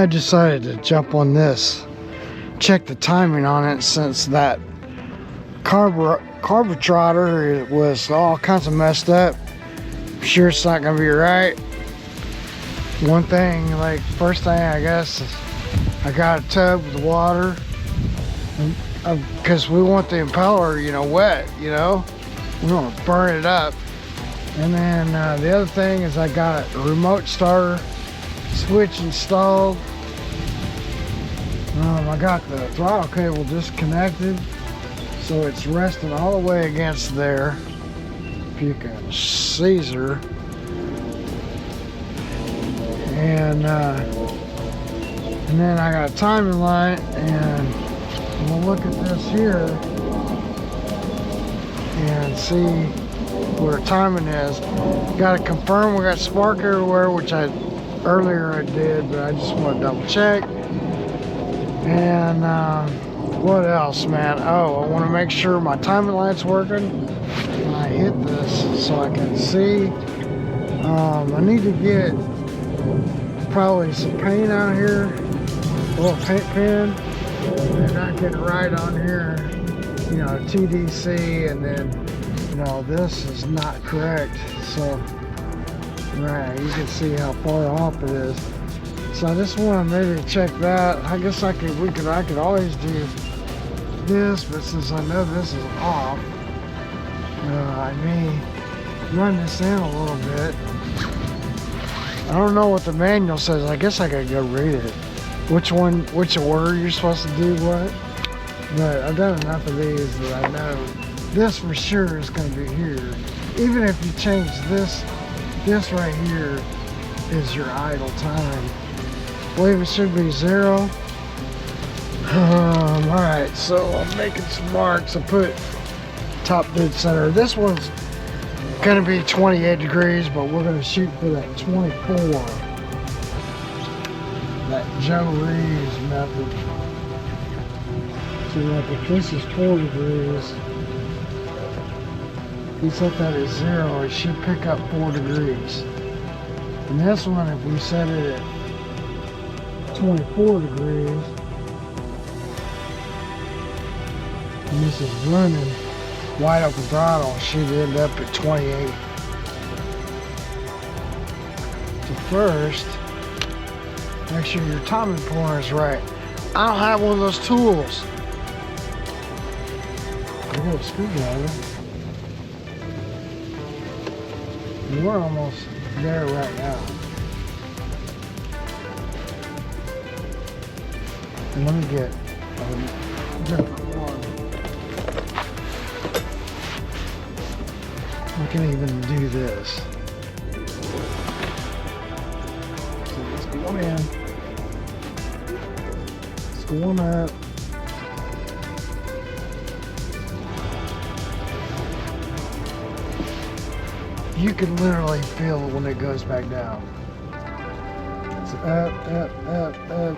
decided to jump on this, check the timing on it, since that carburetor was all kinds of messed up. I'm sure it's not gonna be right. One thing, like first thing I guess, is I got a tub with water, because we want the impeller, you know, wet, you know, we don't want to burn it up. And then the other thing is I got a remote starter switch installed. I got the throttle cable disconnected, so it's resting all the way against there, if you can see her. And then I got a timing light, and I'm gonna look at this here and see where timing is. Got to confirm we got spark everywhere, which earlier I did, but I just want to double check. And what else, man? Oh, I want to make sure my timing light's working. And I hit this so I can see. I need to get probably some paint out here, a little paint pen, and not get it right on here, you know, TDC, and then, you know, this is not correct. So, right, you can see how far off it is. So I just want to maybe check that. I guess I could always do this, but since I know this is off, I may run this in a little bit. I don't know what the manual says. I guess I gotta go read it. Which order you're supposed to do what. But I've done enough of these that I know this for sure is gonna be here. Even if you change this right here is your idle time. I believe it should be 0. Alright, so I'm making some marks. I put top dead center. This one's gonna be 28 degrees, but we're gonna shoot for that 24. That Joe Reeves method. So like if this is 4 degrees, he set that at 0, it should pick up 4 degrees. And this one, if we set it at 24 degrees, and this is running wide open throttle, should end up at 28. So first, make sure your timing pointer is right. I don't have one of those tools. I got a screwdriver. And we're almost there right now. And let me get a different one. I can even do this. So let's go in. Let's go on up. You can literally feel it when it goes back down. It's up, up, up, up.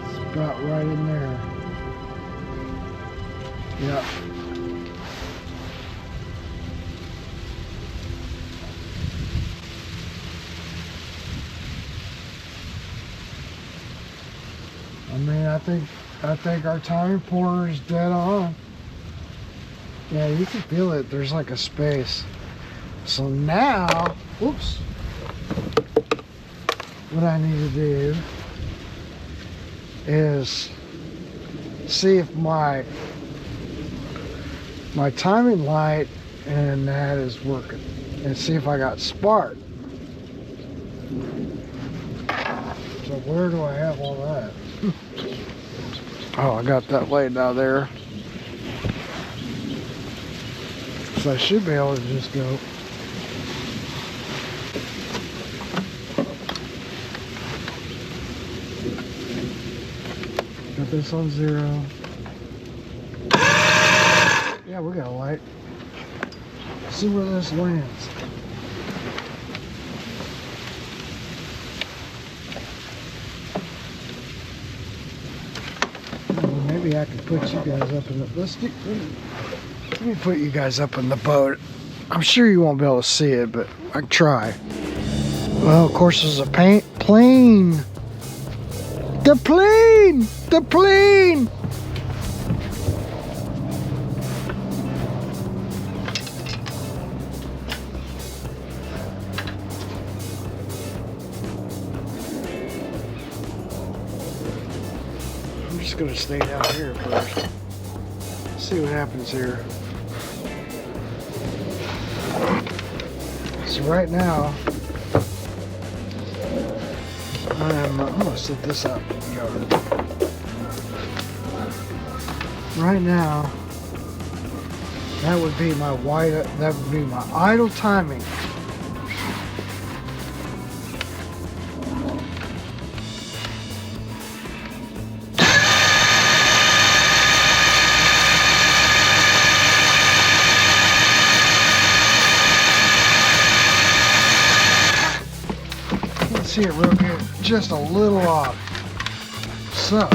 It's about right in there. Yep. I mean, I think our timing pointer is dead on. Yeah, you can feel it. There's like a space. So now, whoops. What I need to do is see if my timing light and that is working, and see if I got spark. So where do I have all that? Oh, I got that laid out there. So I should be able to just go. Got this on 0. Yeah, we got a light. See where this lands. Maybe I can put you guys up in the. Let me put you guys up in the boat. I'm sure you won't be able to see it, but I can try. Well, of course, there's a plane. The plane! The plane! I'm just gonna stay down here first. See what happens here. So right now, I'm gonna set this up in the yard. Right now, that would be my idle timing. See it real good, just a little off. So,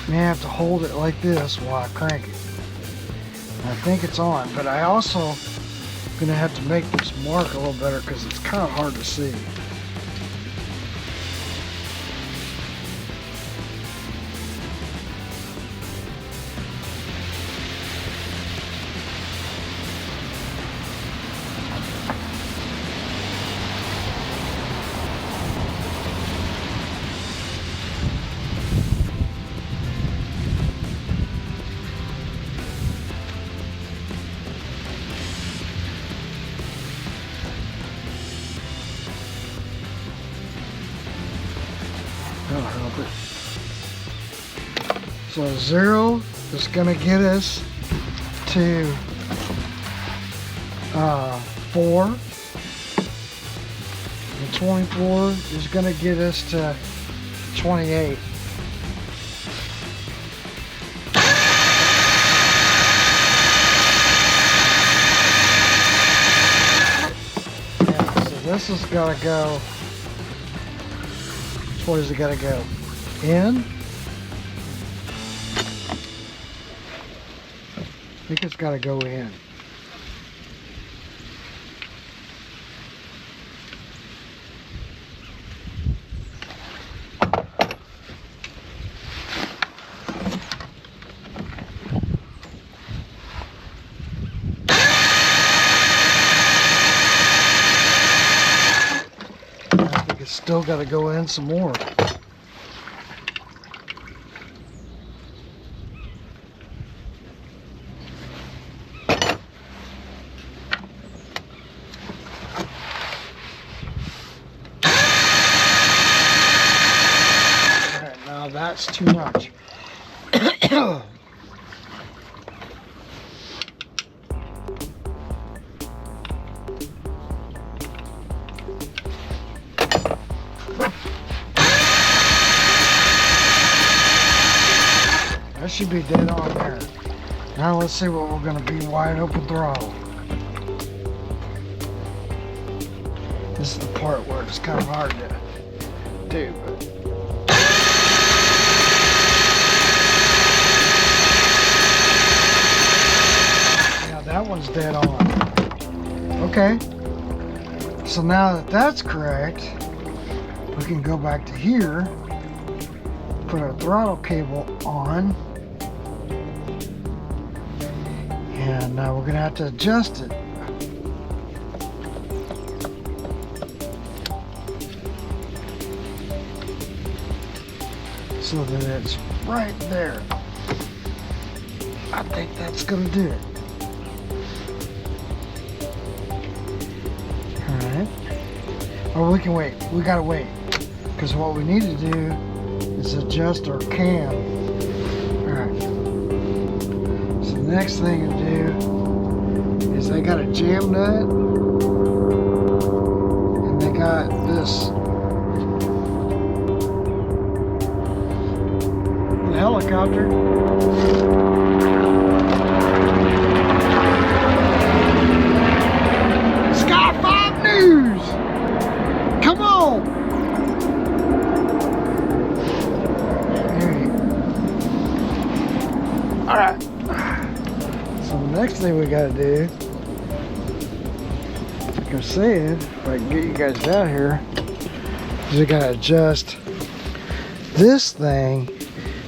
may have to hold it like this while I crank it. I think it's on, but I also gonna have to make this mark a little better because it's kind of hard to see. That'll help it. So 0 is going to get us to 4. And 24 is going to get us to 28. Yeah, so this is going to go. Where does it gotta go? In? I think it's gotta go in. It's still got to go in some more. Alright, now that's too much. That should be dead on there. Now let's see what we're going to be wide open throttle. This is the part where it's kind of hard to do. Yeah, that one's dead on. Okay. So now that that's correct, we can go back to here, put our throttle cable on. And now we're going to have to adjust it. So that it's right there. I think that's going to do it. Alright. Or we can wait. We got to wait. Because what we need to do is adjust our cam. Alright. So the next thing to do is they got a jam nut and they got this helicopter. Sky 5 News! Come on! Alright. So the next thing we gotta do was saying, if I can get you guys down here, is we gotta adjust this thing.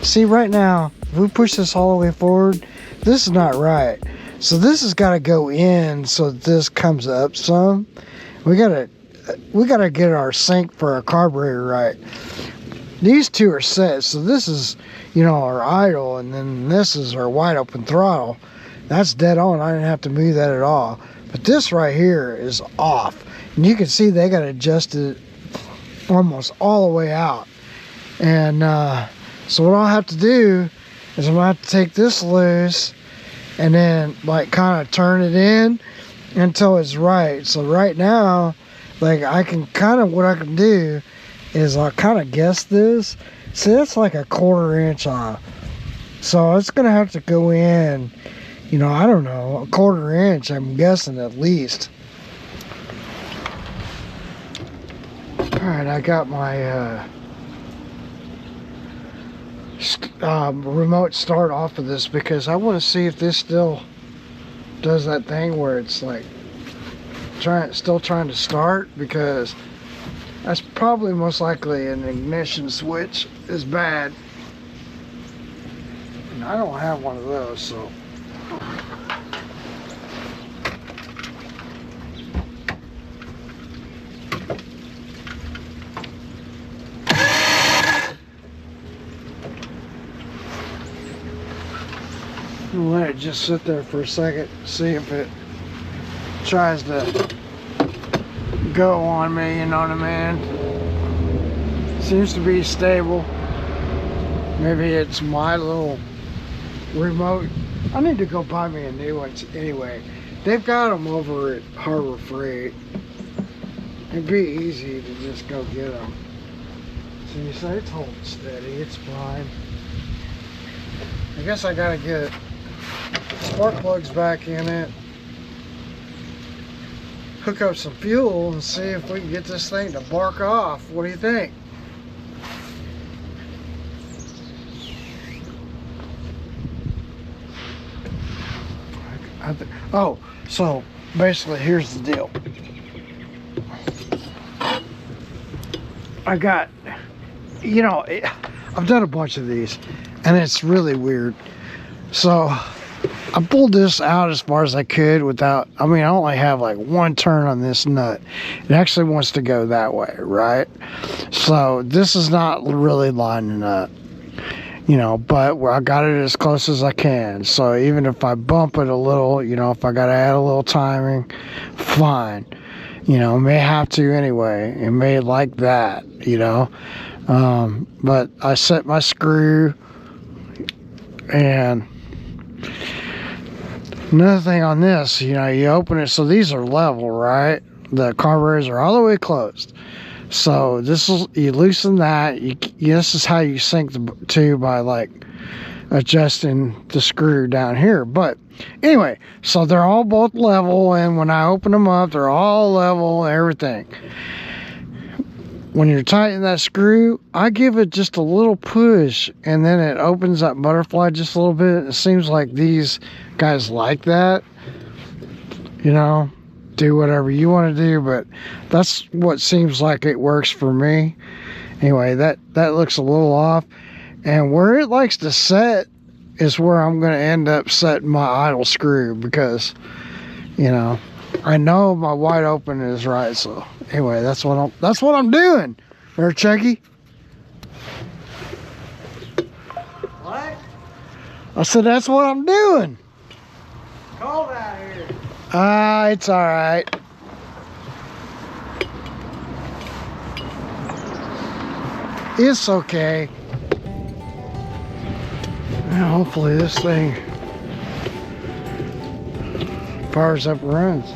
See, right now, if we push this all the way forward, this is not right. So this has got to go in so that this comes up some. We gotta get our sync for our carburetor right. These two are set, so this is, you know, our idle, and then this is our wide open throttle. That's dead on. I didn't have to move that at all. But this right here is off, and you can see they got adjusted almost all the way out. And so what I'll have to do is I'm gonna have to take this loose and then like kind of turn it in until it's right. So right now, like I can kind of, what I can do is I'll kind of guess this. See, that's like a 1/4 inch off. So it's gonna have to go in, you know, I don't know, 1/4 inch, I'm guessing at least. All right, I got my remote start off of this because I want to see if this still does that thing where it's like still trying to start, because that's probably most likely an ignition switch is bad, and I don't have one of those. So I'll let it just sit there for a second, see if it tries to go on me, you know what I mean? Seems to be stable. Maybe it's my little remote. I need to go buy me a new one anyway. They've got them over at Harbor Freight. It'd be easy to just go get them. So you say it's holding steady, it's fine. I guess I gotta get spark plugs back in it, hook up some fuel, and see if we can get this thing to bark off. What do you think? Oh, so basically here's the deal. I got, you know, I've done a bunch of these and it's really weird. So I pulled this out as far as I could without, I mean, I only have like one turn on this nut. It actually wants to go that way, right? So this is not really lining up, you know, but I got it as close as I can. So even if I bump it a little, you know, if I got to add a little timing, fine. You know, may have to anyway. It may like that, you know. But I set my screw, and another thing on this, you know, you open it, so these are level, right? The carburetors are all the way closed. So this is, you loosen that. This is how you sync the two, by like adjusting the screw down here. But anyway, so they're all both level, and when I open them up, they're all level and everything. When you're tightening that screw, I give it just a little push, and then it opens that butterfly just a little bit. It seems like these guys like that, you know. Do whatever you want to do, but that's what seems like it works for me. Anyway, that looks a little off, and where it likes to set is where I'm going to end up setting my idle screw, because, you know, I know my wide open is right. So anyway, that's what I'm doing. There, Chucky. What? I said that's what I'm doing. Cold out here. It's all right. It's okay. Now, hopefully this thing fires up and runs.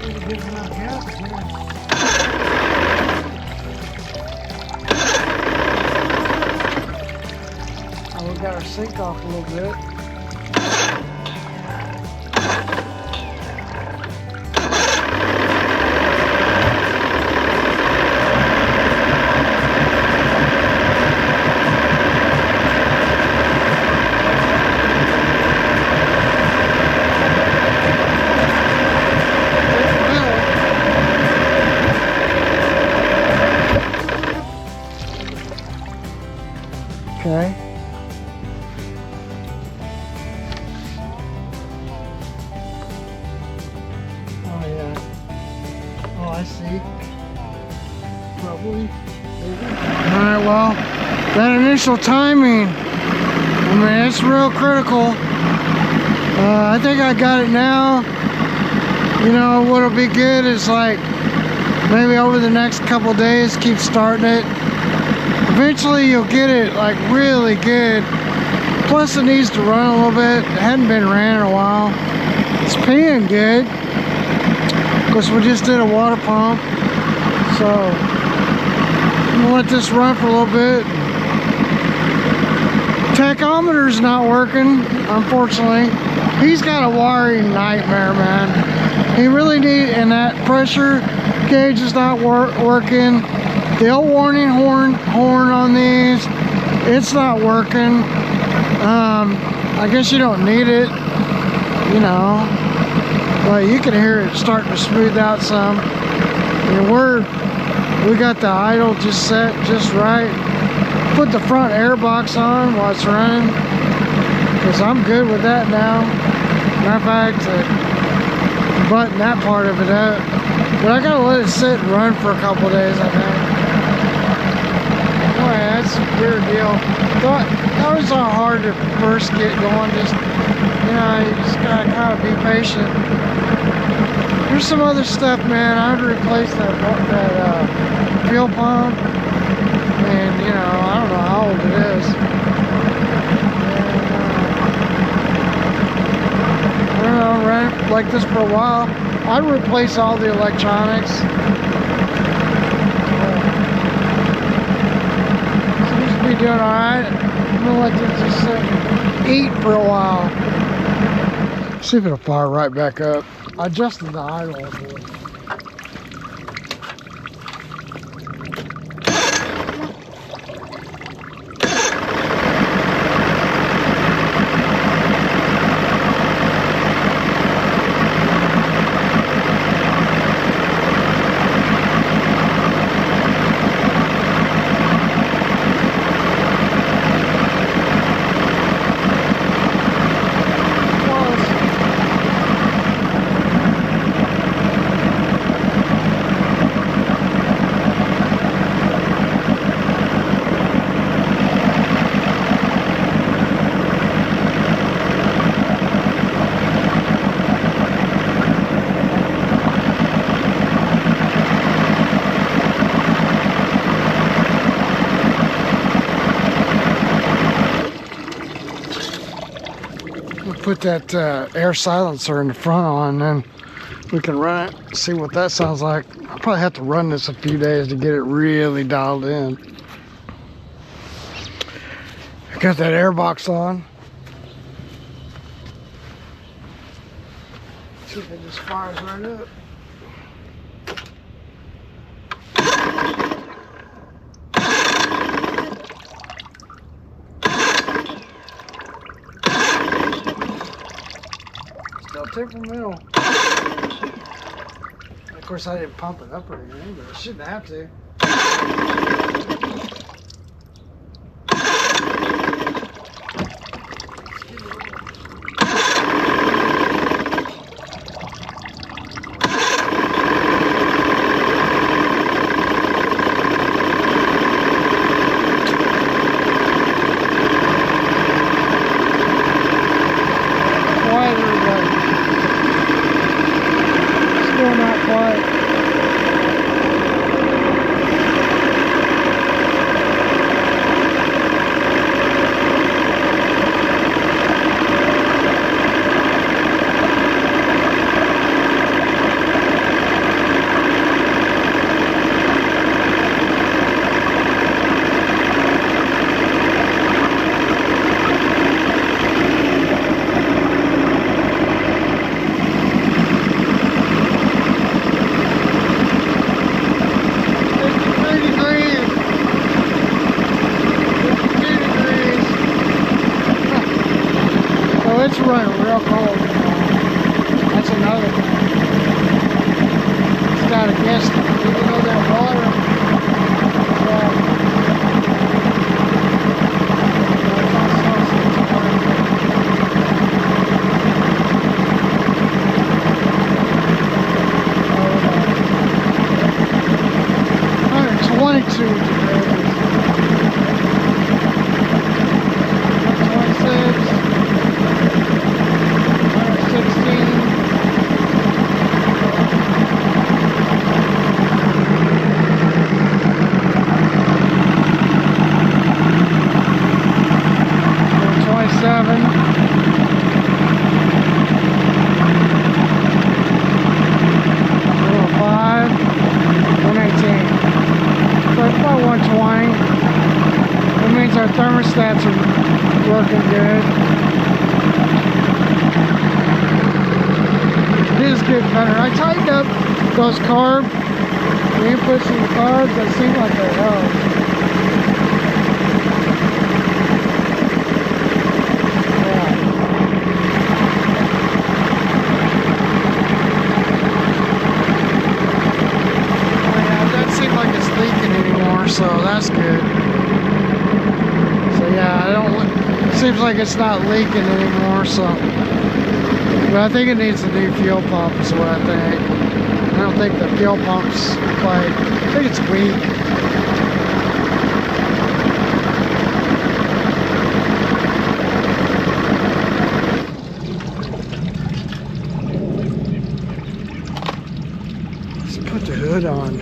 Get enough gas here. Oh, we got our sink off a little bit. Okay. Oh yeah. Oh, I see. Probably. Alright, well, that initial timing, I mean, it's real critical. I think I got it now. You know, what'll be good is like, maybe over the next couple days, keep starting it. Eventually you'll get it like really good. Plus it needs to run a little bit. It hadn't been ran in a while. It's peeing good. Of course, we just did a water pump. So I'm gonna let this run for a little bit. Tachometer's not working, unfortunately. He's got a wiring nightmare, man. He really needs, and that pressure gauge is not working. The old warning horn on these, it's not working. I guess you don't need it, you know, but you can hear it starting to smooth out some. And we got the idle just set just right. Put the front air box on while it's running, because I'm good with that now. Matter of fact, button that part of it up, but I gotta let it sit and run for a couple of days, I think. Boy, that's a weird deal. That was not hard to first get going. Just, you know, you just gotta kind of be patient. There's some other stuff, man. I would replace that fuel pump, and you know, I don't know how old it is. And, I don't know, ran it like this for a while. I'd replace all the electronics. Doing all right. I'm gonna let this just sit and eat for a while. See if it'll fire right back up. I adjusted the idle a bit. Put that air silencer in the front on, and then we can run it, see what that sounds like. I'll probably have to run this a few days to get it really dialed in. I got that air box on. See if it just fires right up. Temperamental. Of course, I didn't pump it up or anything, but I shouldn't have to. I guess even though that water, our thermostats are working good. It is getting better. I tightened up those carb, the inputs in the carbs. They seem like they help. Yeah, it doesn't seem like it's leaking anymore, so that's good. Seems like it's not leaking anymore, so but I think it needs a new fuel pump is what I think. I don't think the fuel pump's quite, I think it's weak. Let's put the hood on.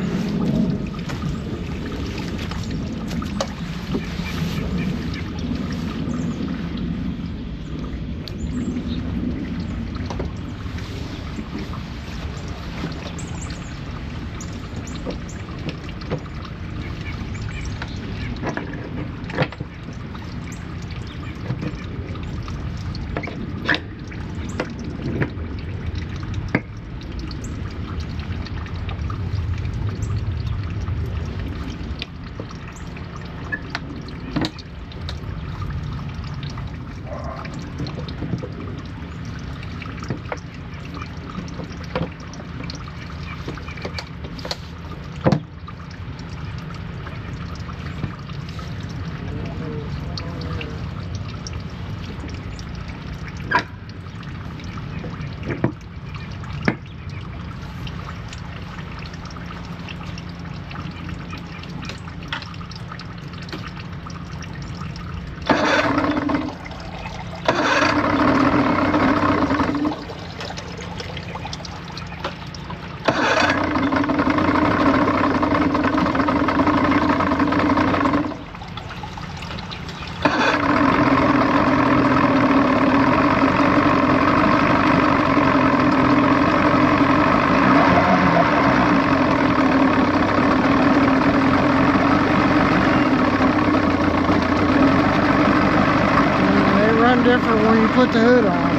Different when you put the hood on.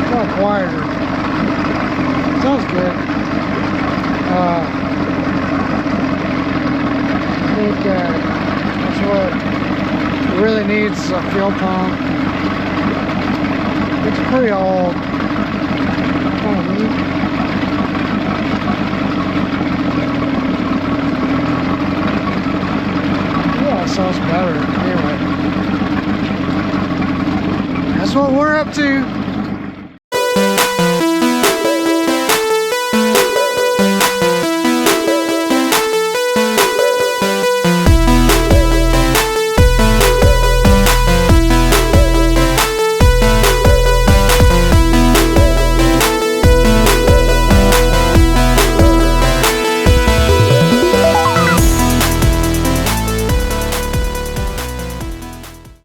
It's a lot quieter. Sounds good. I think that's what it really needs, a fuel pump. It's pretty old. Kind of neat. Sounds better. Anyway, that's what we're up to.